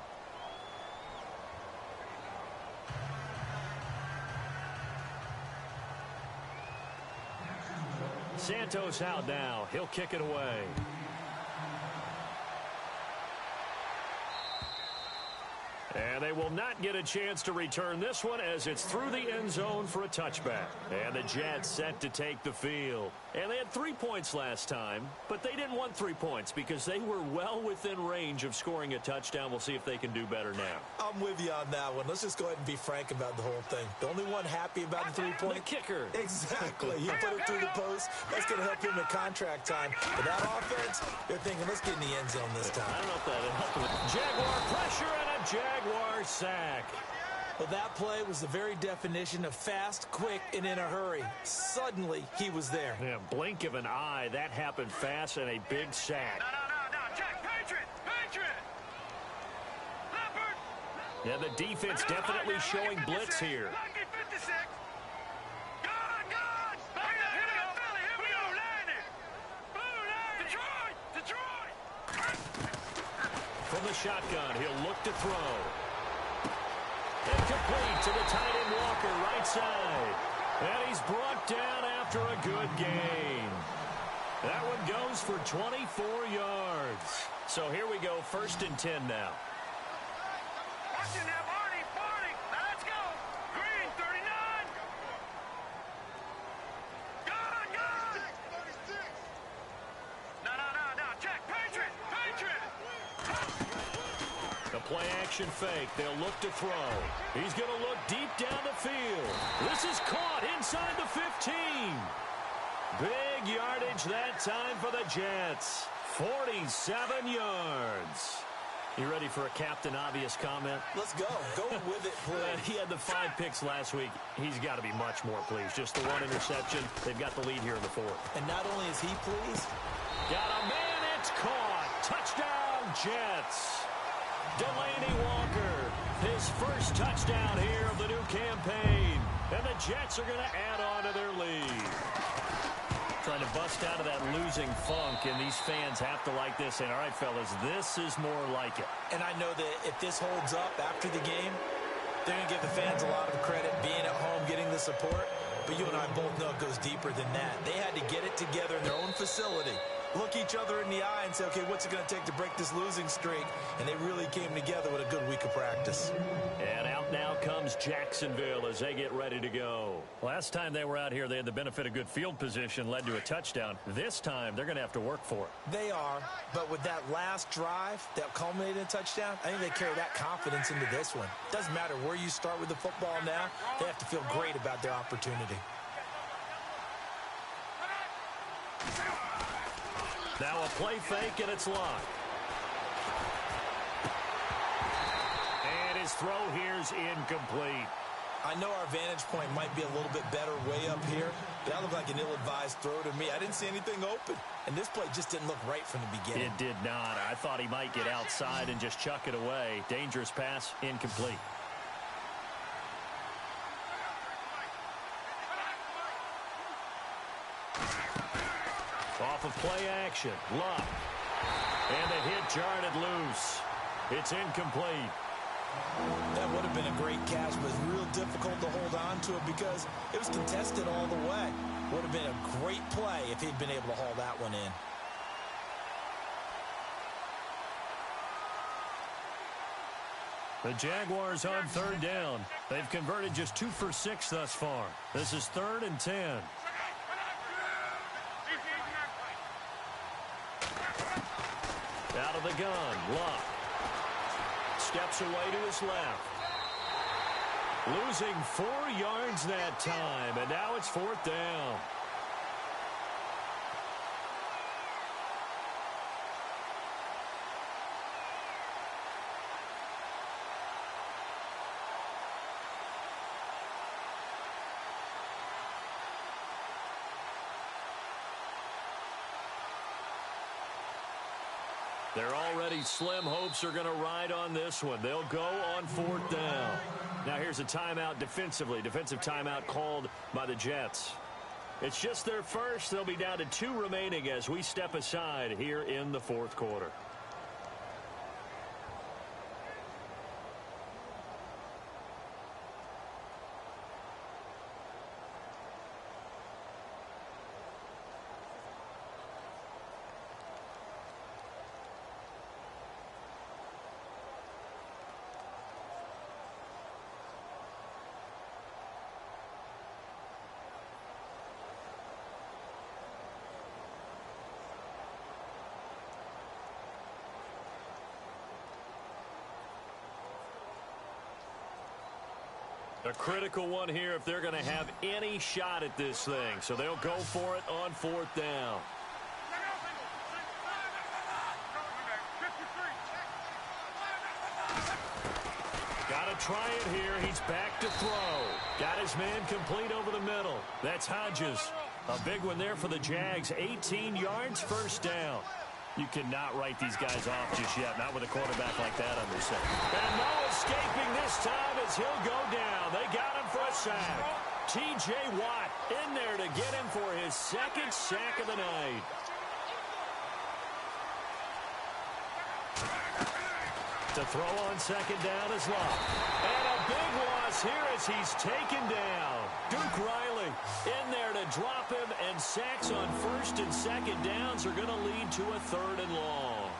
Santos out now. He'll kick it away. And they will not get a chance to return this one as it's through the end zone for a touchback. And the Jets set to take the field. And they had 3 points last time, but they didn't want 3 points because they were well within range of scoring a touchdown. We'll see if they can do better now. I'm with you on that one. Let's just go ahead and be frank about the whole thing. The only one happy about the 3-point? The kicker. Exactly. He put it through the post. That's going to help him in contract time. But that offense, they're thinking, let's get in the end zone this time. I don't know if that'll help him. Jaguar pressure and a Jaguar sack. Well, that play was the very definition of fast, quick, and in a hurry. Suddenly, he was there. Yeah, blink of an eye. That happened fast and a big sack. No. Jack, Patriot. Leopard. Yeah, the defense definitely showing blitz here. Lucky 56. God. Here we go. Line it. Detroit. From the shotgun, he'll look to throw. Incomplete to the tight end Walker, right side. And he's brought down after a good gain. That one goes for 24 yards. So here we go, 1st and 10 now. Watch it now, Barney. Let's go. Green, 39. God. 36. No. Jack, Patriot. The play action fake. They'll look to throw. He's going to look deep down the field. This is caught inside the 15. Big yardage that time for the Jets. 47 yards. You ready for a Captain Obvious comment? Let's go. Go with it, please. He had the 5 picks last week. He's got to be much more pleased. Just the 1 interception. They've got the lead here in the 4th. And not only is he pleased, got a man. It's caught. first touchdown here of the new campaign. And the Jets are going to add on to their lead. Trying to bust out of that losing funk, and these fans have to like this. And all right, fellas, this is more like it. And I know that if this holds up after the game, they're going to give the fans a lot of credit being at home, getting the support. But you and I both know it goes deeper than that. They had to get it together in their own facility, look each other in the eye and say, okay, what's it going to take to break this losing streak? And they really came together with a good week of practice. And out now comes Jacksonville as they get ready to go. Last time they were out here, they had the benefit of good field position, led to a touchdown. This time, they're going to have to work for it. They are, but with that last drive that culminated in a touchdown, I think they carry that confidence into this one. Doesn't matter where you start with the football now, they have to feel great about their opportunity. Now a play fake, and it's locked. And his throw here's incomplete. I know our vantage point might be a little bit better way up here, but that looked like an ill-advised throw to me. I didn't see anything open, and this play just didn't look right from the beginning. It did not. I thought he might get outside and just chuck it away. Dangerous pass, incomplete. Off of play action, Luck. And the hit jarred it loose. It's incomplete. That would have been a great catch, but it's real difficult to hold on to it because it was contested all the way. Would have been a great play if he'd been able to haul that one in. The Jaguars on third down. They've converted just 2 for 6 thus far. This is 3rd and 10. Out of the gun, Luck. Steps away to his left. Losing 4 yards that time, and now it's 4th down. Their already slim hopes are going to ride on this one. They'll go on 4th down. Now here's a timeout defensively. Defensive timeout called by the Jets. It's just their first. They'll be down to 2 remaining as we step aside here in the 4th quarter. A critical one here if they're going to have any shot at this thing. So they'll go for it on 4th down. Got to try it here. He's back to throw. Got his man complete over the middle. That's Hodges. A big one there for the Jags. 18 yards, 1st down. You cannot write these guys off just yet, not with a quarterback like that under center. And no escaping this time as he'll go down. They got him for a sack. T.J. Watt in there to get him for his 2nd sack of the night. To throw on 2nd down is Luck. And a big loss here as he's taken down. Duke Riley in there to drop him, and sacks on 1st and 2nd downs are going to lead to a 3rd and long.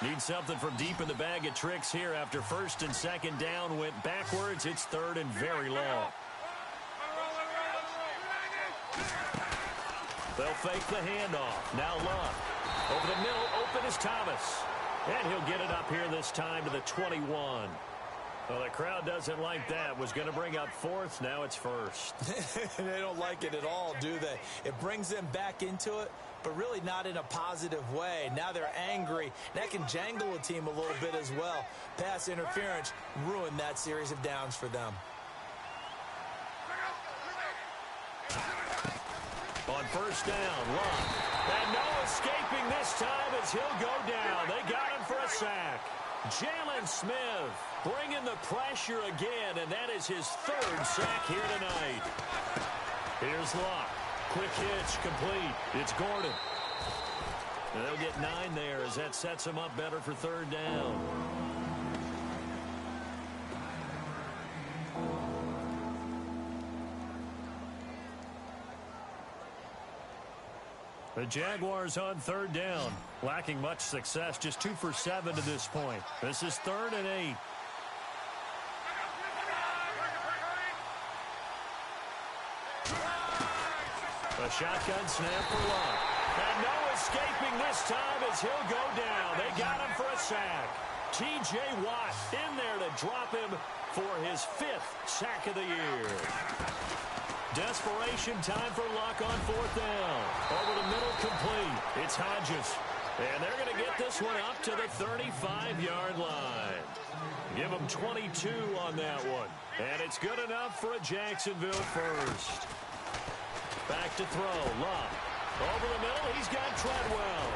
Need something from deep in the bag of tricks here after 1st and 2nd down went backwards. It's 3rd and very long. They'll fake the handoff. Now Luck. Over the middle, open is Thomas. And he'll get it up here this time to the 21. Well, the crowd doesn't like that. Was going to bring up 4th. Now it's 1st. They don't like it at all, do they? It brings them back into it, but really not in a positive way. Now they're angry. That can jangle a team a little bit as well. Pass interference ruined that series of downs for them. On first down, Love. And no escaping this time as he'll go down. They got him for a sack. Jalen Smith bringing the pressure again, and that is his third sack here tonight. Here's Locke. Quick hitch, complete. It's Gordon. And they'll get 9 there as that sets him up better for third down. The Jaguars on third down, lacking much success, just 2 for 7 to this point. This is 3rd and 8. A shotgun snap for Love. And no escaping this time as he'll go down. They got him for a sack. T.J. Watt in there to drop him for his 5th sack of the year. Desperation time for Luck on 4th down. Over the middle, complete. It's Hodges. And they're going to get this one up to the 35-yard line. Give them 22 on that one. And it's good enough for a Jacksonville first. Back to throw. Luck. Over the middle, he's got Treadwell.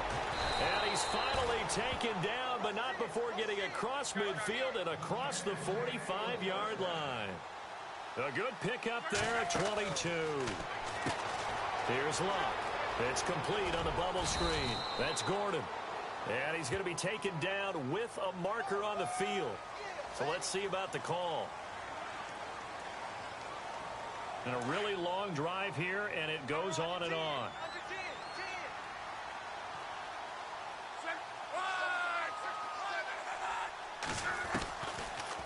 And he's finally taken down, but not before getting across midfield and across the 45-yard line. A good pickup there at 22. Here's Locke. It's complete on the bubble screen. That's Gordon. And he's going to be taken down with a marker on the field. So let's see about the call. And a really long drive here, and it goes on and on.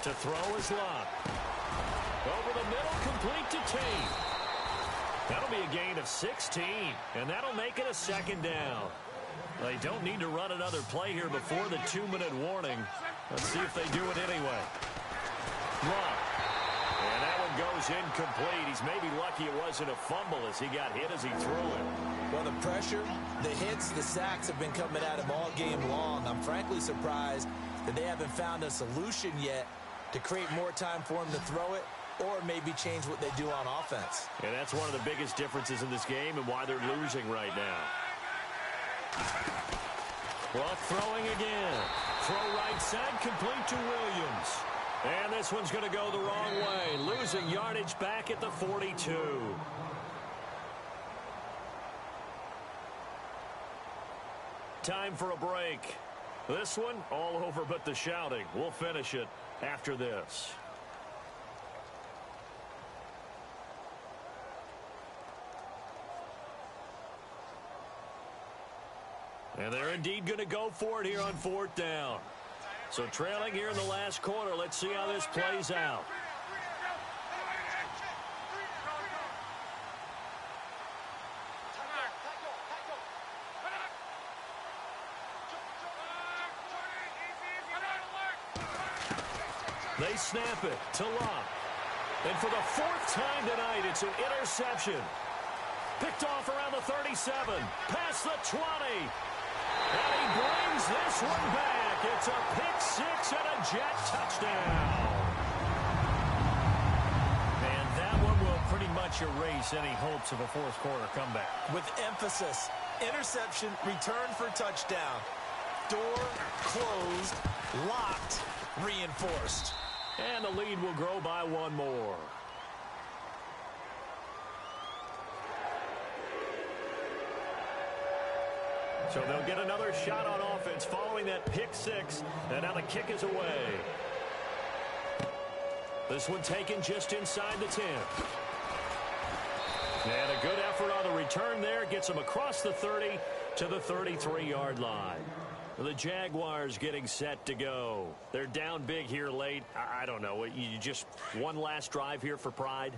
To throw is Locke. Over the middle, complete to Tate. That'll be a gain of 16, and that'll make it a 2nd down. They don't need to run another play here before the 2-minute warning. Let's see if they do it anyway. Locke. And that one goes incomplete. He's maybe lucky it wasn't a fumble as he got hit as he threw it. Well, the pressure, the hits, the sacks have been coming at him all game long. I'm frankly surprised that they haven't found a solution yet to create more time for him to throw it, or maybe change what they do on offense. And that's one of the biggest differences in this game and why they're losing right now. Clock throwing again. Throw right side, complete to Williams. And this one's going to go the wrong way. Losing yardage back at the 42. Time for a break. This one, all over but the shouting. We'll finish it after this. And they're indeed going to go for it here on 4th down. So trailing here in the last quarter. Let's see how this plays out. They snap it to Locke. And for the 4th time tonight, it's an interception. Picked off around the 37. Past the 20. And he brings this one back. It's a pick 6 and a Jet touchdown. And that one will pretty much erase any hopes of a 4th quarter comeback. With emphasis, interception, return for touchdown. Door closed, locked, reinforced. And the lead will grow by 1 more. So they'll get another shot on offense following that pick 6. And now the kick is away. This one taken just inside the 10. And a good effort on the return there. Gets them across the 30 to the 33-yard line. The Jaguars getting set to go. They're down big here late. I don't know. You just one last drive here for pride?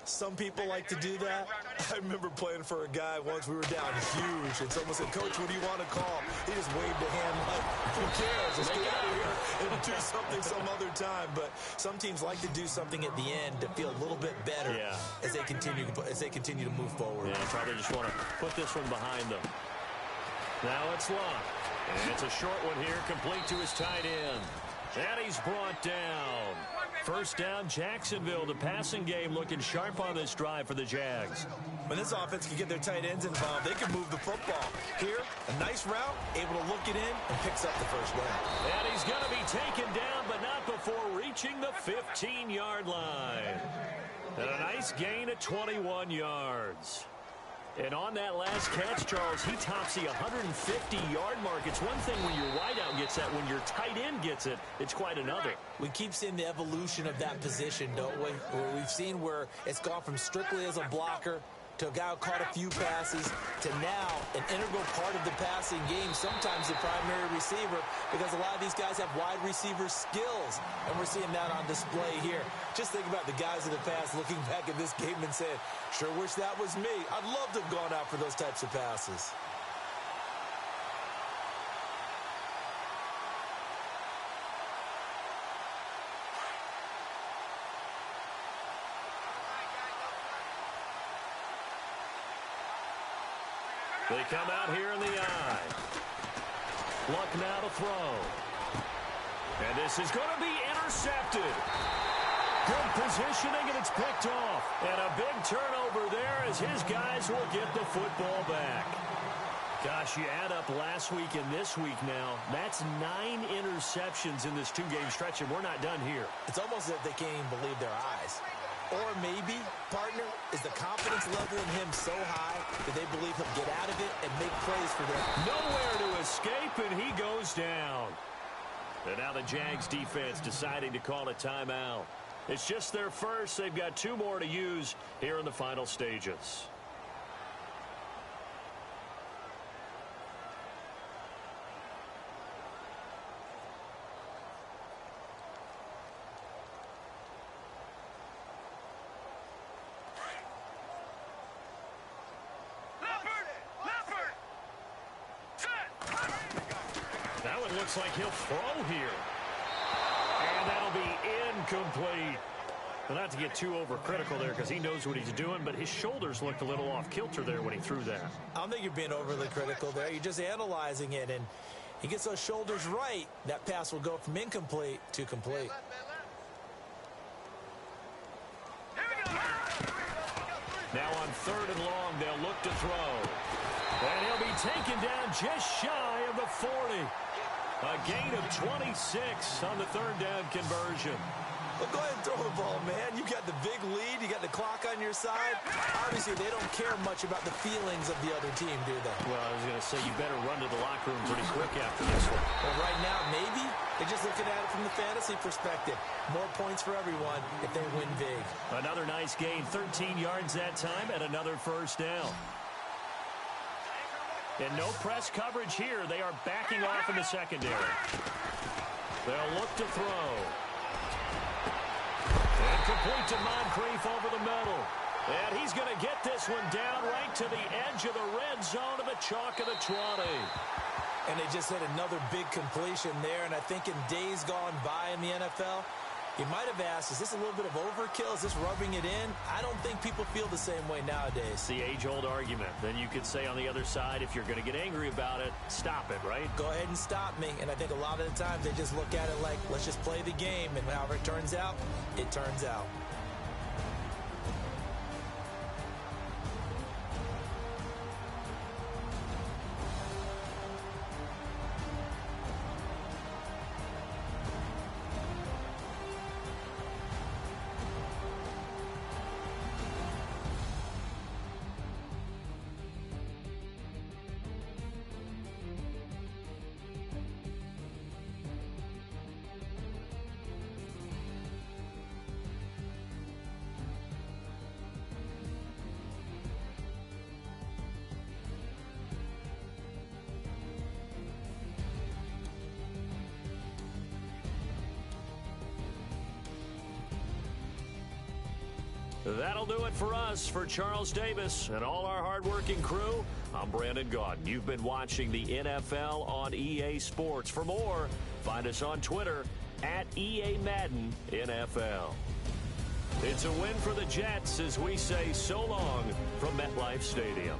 Some people like to do that. I remember playing for a guy once. We were down huge, and someone said, "Coach, what do you want to call?" He just waved a hand like, "Who cares? Let's get out of here and do something some other time." But some teams like to do something at the end to feel a little bit better as they continue to move forward. Yeah, probably just want to put this one behind them. Now it's Locke. And it's a short one here, complete to his tight end. And he's brought down. First down, Jacksonville. The passing game looking sharp on this drive for the Jags. When this offense can get their tight ends involved, they can move the football. Here, a nice route, able to look it in, and picks up the first down. And he's going to be taken down, but not before reaching the 15-yard line. And a nice gain at 21 yards. And on that last catch, Charles, he tops the 150-yard mark. It's one thing when your wideout gets that. When your tight end gets it, it's quite another. We keep seeing the evolution of that position, don't we? Where we've seen where it's gone from strictly as a blocker to a guy who caught a few passes to now an integral part of the passing game, sometimes the primary receiver, because a lot of these guys have wide receiver skills, and we're seeing that on display here. Just think about the guys in the past looking back at this game and saying, sure wish that was me. I'd love to have gone out for those types of passes. They come out here in the eye. Luck now to throw. And this is going to be intercepted. Good positioning, and it's picked off. And a big turnover there as his guys will get the football back. Gosh, you add up last week and this week now. That's 9 interceptions in this two-game stretch, and we're not done here. It's almost as if they can't even believe their eyes. Or maybe, partner, is the confidence level in him so high that they believe he'll get out of it and make plays for them. Nowhere to escape, and he goes down. And now the Jags defense deciding to call a timeout. It's just their first. They've got 2 more to use here in the final stages. Looks like he'll throw here. And that'll be incomplete. Well, not to get too overcritical there because he knows what he's doing, but his shoulders looked a little off kilter there when he threw that. I don't think you're being overly critical there. You're just analyzing it, and he gets those shoulders right. That pass will go from incomplete to complete. Now on 3rd and long, they'll look to throw. And he'll be taken down just shy of the 40. A gain of 26 on the 3rd down conversion. Well, go ahead and throw the ball, man. You got the big lead. You got the clock on your side. Obviously, they don't care much about the feelings of the other team, do they? Well, I was going to say, you better run to the locker room pretty quick after this one. Well, right now, maybe they're just looking at it from the fantasy perspective. More points for everyone if they win big. Another nice gain, 13 yards that time, and another first down. And no press coverage here. They are backing off in the secondary. They'll look to throw. And complete to Moncrief over the middle. And he's going to get this one down right to the edge of the red zone of the chalk of the 20. And they just hit another big completion there. And I think in days gone by in the NFL, you might have asked, is this a little bit of overkill? Is this rubbing it in? I don't think people feel the same way nowadays. It's the age-old argument. Then you could say on the other side, if you're going to get angry about it, stop it, right? Go ahead and stop me. And I think a lot of the times they just look at it like, let's just play the game. And however it turns out, it turns out. That'll do it for us. For Charles Davis and all our hardworking crew, I'm Brandon Gaudin. You've been watching the NFL on EA Sports. For more, find us on Twitter at EA Madden NFL. It's a win for the Jets as we say so long from MetLife Stadium.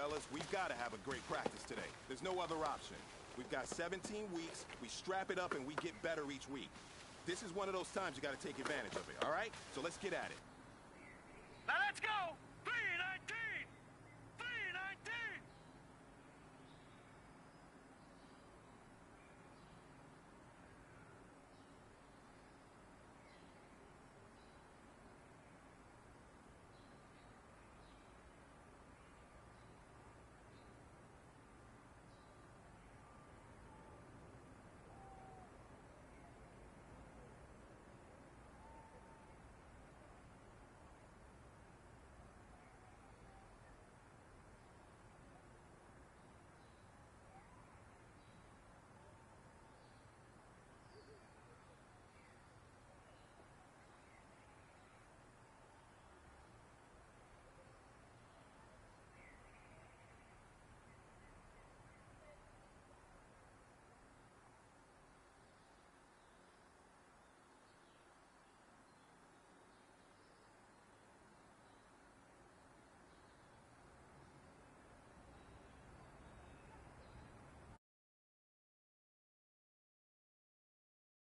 Fellas, we've got to have a great practice today. There's no other option. We've got 17 weeks, we strap it up, and we get better each week. This is one of those times you got to take advantage of it, all right? So let's get at it. Now let's go!